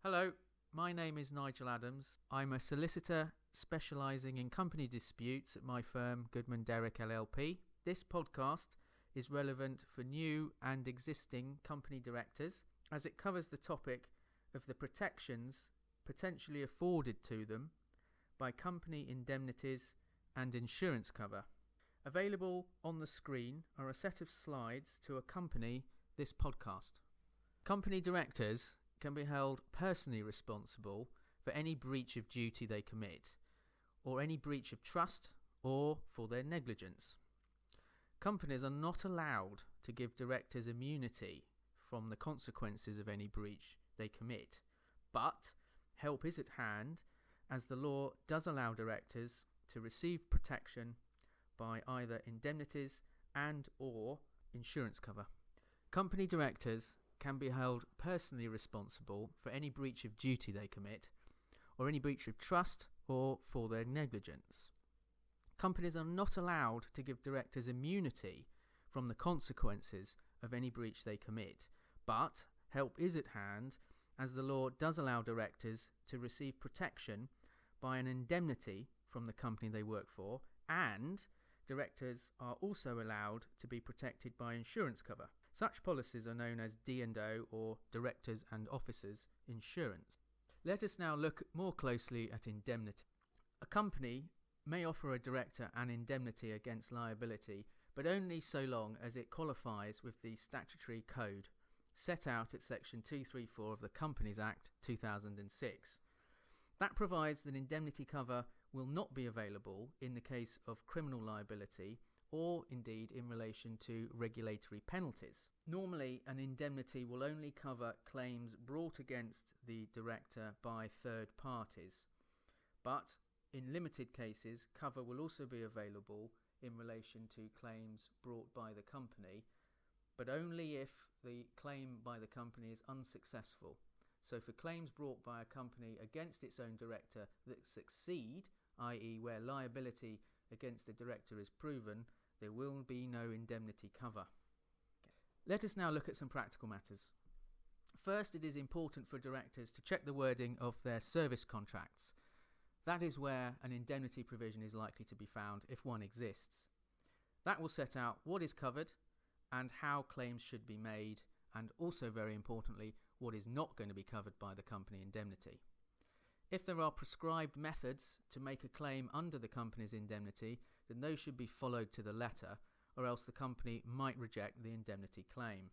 Hello, my name is Nigel Adams. I'm a solicitor specialising in company disputes at my firm Goodman Derrick LLP. This podcast is relevant for new and existing company directors as it covers the topic of the protections potentially afforded to them by company indemnities and insurance cover. Available on the screen are a set of slides to accompany this podcast. Company directors can be held personally responsible for any breach of duty they commit, or any breach of trust, or for their negligence. Companies are not allowed to give directors immunity from the consequences of any breach they commit, but help is at hand as the law does allow directors to receive protection by either indemnities and or insurance cover. Company directors can be held personally responsible for any breach of duty they commit, or any breach of trust, or for their negligence. Companies are not allowed to give directors immunity from the consequences of any breach they commit, but help is at hand as the law does allow directors to receive protection by an indemnity from the company they work for, and directors are also allowed to be protected by insurance cover. Such policies are known as D&O, or Directors and Officers Insurance. Let us now look more closely at indemnity. A company may offer a director an indemnity against liability, but only so long as it qualifies with the statutory code set out at Section 234 of the Companies Act 2006. That provides that indemnity cover will not be available in the case of criminal liability, or indeed in relation to regulatory penalties. Normally, an indemnity will only cover claims brought against the director by third parties, but in limited cases, cover will also be available in relation to claims brought by the company, but only if the claim by the company is unsuccessful. So for claims brought by a company against its own director that succeed, i.e. where liability against the director is proven, there will be no indemnity cover. Let us now look at some practical matters. First, it is important for directors to check the wording of their service contracts. That is where an indemnity provision is likely to be found if one exists. That will set out what is covered and how claims should be made, and also very importantly, what is not going to be covered by the company indemnity. If there are prescribed methods to make a claim under the company's indemnity, then those should be followed to the letter, or else the company might reject the indemnity claim.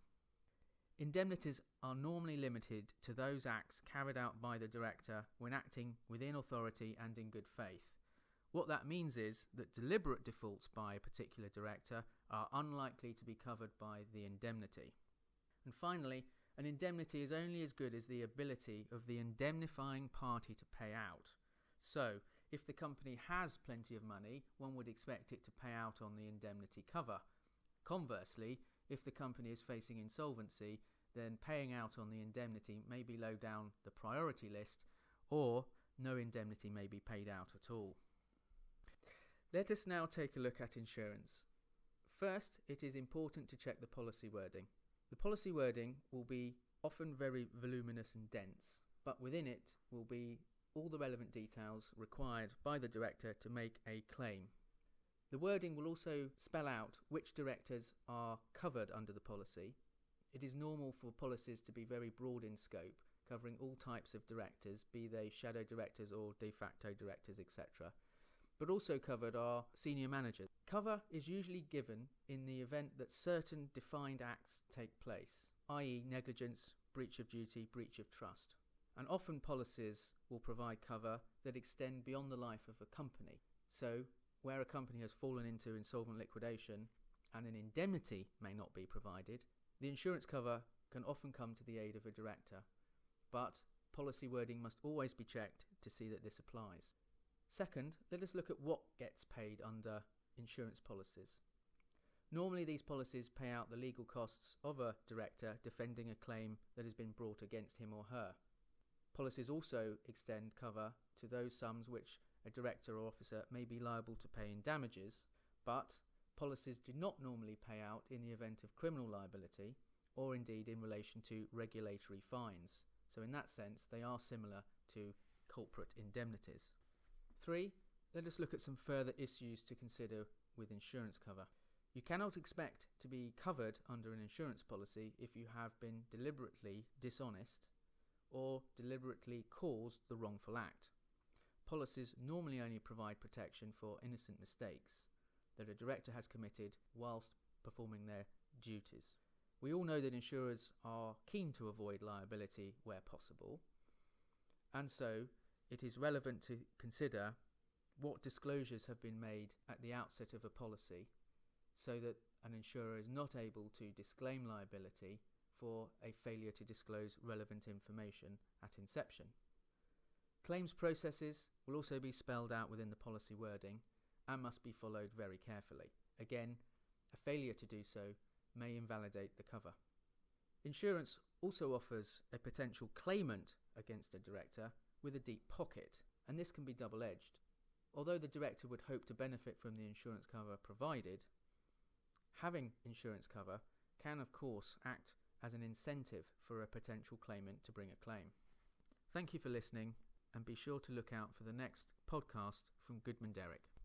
Indemnities are normally limited to those acts carried out by the director when acting within authority and in good faith. What that means is that deliberate defaults by a particular director are unlikely to be covered by the indemnity. And finally, an indemnity is only as good as the ability of the indemnifying party to pay out. So, if the company has plenty of money, one would expect it to pay out on the indemnity cover. Conversely, if the company is facing insolvency, then paying out on the indemnity may be low down the priority list, or no indemnity may be paid out at all. Let us now take a look at insurance. First, it is important to check the policy wording. The policy wording will be often very voluminous and dense, but within it will be all the relevant details required by the director to make a claim. The wording will also spell out which directors are covered under the policy. It is normal for policies to be very broad in scope, covering all types of directors, be they shadow directors or de facto directors, etc. But also covered are senior managers. Cover is usually given in the event that certain defined acts take place, i.e. negligence, breach of duty, breach of trust. And often policies will provide cover that extend beyond the life of a company. So, where a company has fallen into insolvent liquidation and an indemnity may not be provided, the insurance cover can often come to the aid of a director. But policy wording must always be checked to see that this applies. Second, let us look at what gets paid under insurance policies. Normally these policies pay out the legal costs of a director defending a claim that has been brought against him or her. Policies also extend cover to those sums which a director or officer may be liable to pay in damages, but policies do not normally pay out in the event of criminal liability, or indeed in relation to regulatory fines. So in that sense, they are similar to corporate indemnities. 3. Let us look at some further issues to consider with insurance cover. You cannot expect to be covered under an insurance policy if you have been deliberately dishonest or deliberately caused the wrongful act. Policies normally only provide protection for innocent mistakes that a director has committed whilst performing their duties. We all know that insurers are keen to avoid liability where possible, and so it is relevant to consider what disclosures have been made at the outset of a policy so that an insurer is not able to disclaim liability for a failure to disclose relevant information at inception. Claims processes will also be spelled out within the policy wording and must be followed very carefully. Again, a failure to do so may invalidate the cover. Insurance also offers a potential claimant against a director with a deep pocket, and this can be double-edged. Although the director would hope to benefit from the insurance cover provided, having insurance cover can of course act as an incentive for a potential claimant to bring a claim. Thank you for listening, and be sure to look out for the next podcast from Goodman Derrick.